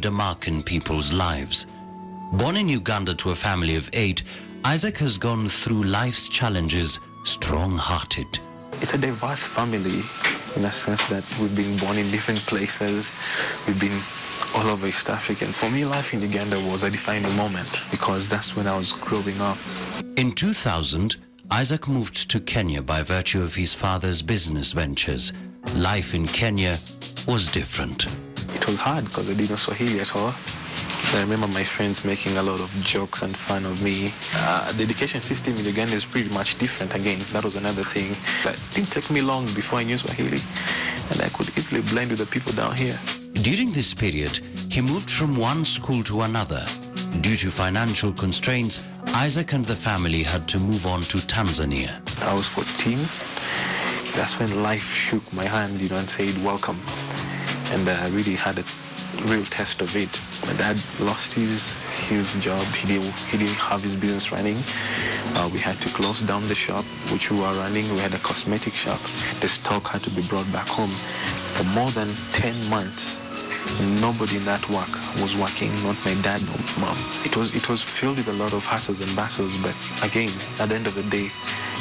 made a mark in people's lives. Born in Uganda to a family of 8, Isaac has gone through life's challenges strong-hearted. It's a diverse family in a sense that we've been born in different places. We've been all over East Africa. And for me, life in Uganda was a defining moment because that's when I was growing up. In 2000, Isaac moved to Kenya by virtue of his father's business ventures. Life in Kenya was different. It was hard because I didn't know Swahili at all. I remember my friends making a lot of jokes and fun of me. The education system in Uganda is pretty much different again. That was another thing. But it didn't take me long before I knew Swahili, and I could easily blend with the people down here. During this period, he moved from one school to another. Due to financial constraints, Isaac and the family had to move on to Tanzania. I was 14. That's when life shook my hand, and said, welcome. And I really had a real test of it. My dad lost his job. He didn't have his business running. We had to close down the shop which we were running. We had a cosmetic shop. The stock had to be brought back home. For more than 10 months, nobody in that work was working, not my dad, not my mom. It was filled with a lot of hassles and bustles, but again, at the end of the day,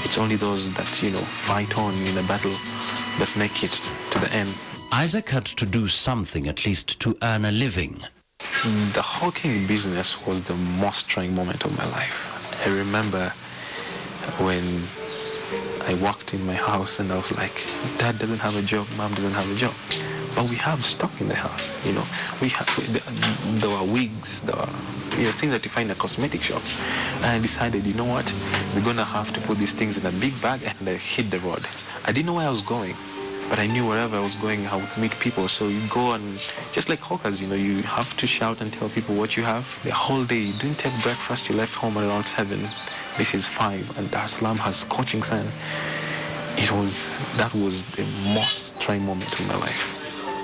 it's only those that, fight on in a battle that make it to the end. Isaac had to do something at least to earn a living. The hawking business was the most trying moment of my life. I remember when I walked in my house and I was like, Dad doesn't have a job, Mom doesn't have a job. But we have stock in the house, there were wigs, there were things that you find in a cosmetic shop. And I decided, you know what, we're going to have to put these things in a big bag, and I hit the road. I didn't know where I was going, but I knew wherever I was going, I would meet people. So you go and, just like hawkers, you have to shout and tell people what you have. The whole day, you didn't take breakfast, you left home at around 7. This is 5, and Dar es Salaam has scorching sun. That was the most trying moment in my life.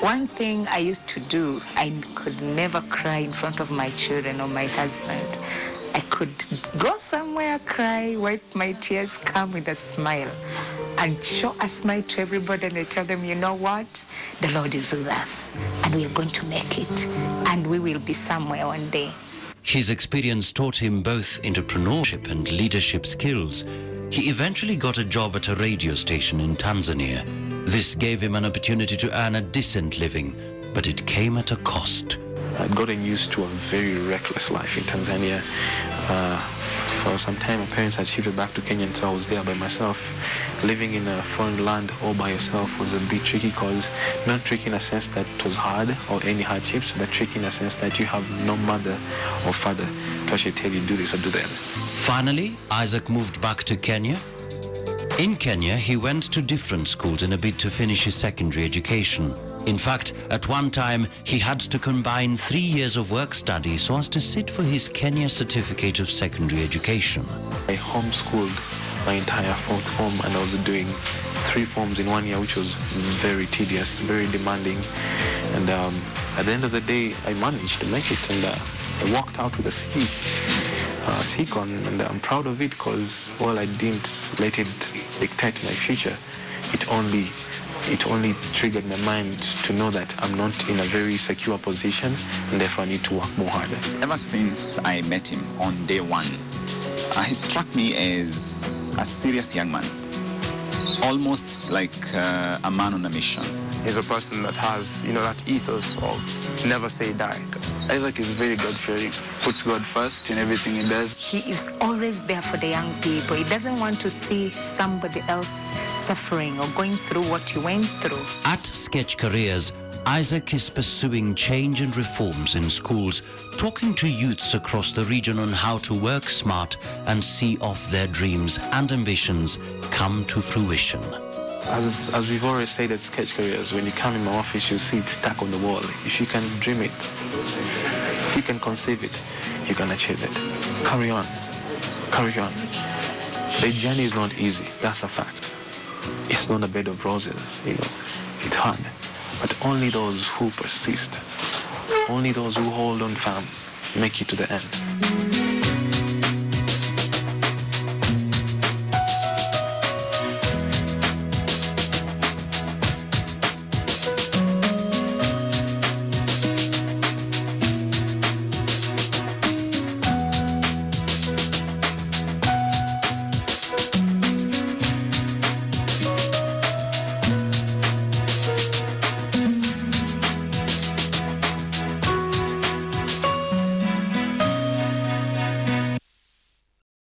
One thing I used to do, I could never cry in front of my children or my husband. I could go somewhere, cry, wipe my tears, come with a smile, and show a smile to everybody, and I tell them, you know what? The Lord is with us, and we are going to make it, and we will be somewhere one day. His experience taught him both entrepreneurship and leadership skills. He eventually got a job at a radio station in Tanzania. This gave him an opportunity to earn a decent living, but it came at a cost. I'd gotten used to a very reckless life in Tanzania. For some time, my parents had shifted back to Kenya, and so I was there by myself. Living in a foreign land all by yourself was a bit tricky, because not tricky in a sense that it was hard or any hardships, but tricky in a sense that you have no mother or father to actually tell you do this or do that. Finally, Isaac moved back to Kenya. In Kenya, he went to different schools in a bid to finish his secondary education. In fact, at one time, he had to combine 3 years of work study so as to sit for his Kenya Certificate of Secondary Education. I homeschooled my entire 4th form, and I was doing 3 forms in 1 year, which was very tedious, very demanding. And at the end of the day, I managed to make it, and I walked out with a C-Con, and I'm proud of it because, well, I didn't let it dictate my future. It only triggered my mind to know that I'm not in a very secure position, and therefore I need to work more harder. Ever since I met him on day 1, he struck me as a serious young man, almost like a man on a mission. He's a person that has, that ethos of never say die. Isaac is very God-fearing, puts God first in everything he does. He is always there for the young people. He doesn't want to see somebody else suffering or going through what he went through. At Sketch Careers, Isaac is pursuing change and reforms in schools, talking to youths across the region on how to work smart and see off their dreams and ambitions come to fruition. As we've already said at Sketch Careers, when you come in my office, you'll see it stuck on the wall. If you can dream it, if you can conceive it, you can achieve it. Carry on. Carry on. The journey is not easy. That's a fact. It's not a bed of roses, It's hard. But only those who persist, only those who hold on firm, make it to the end.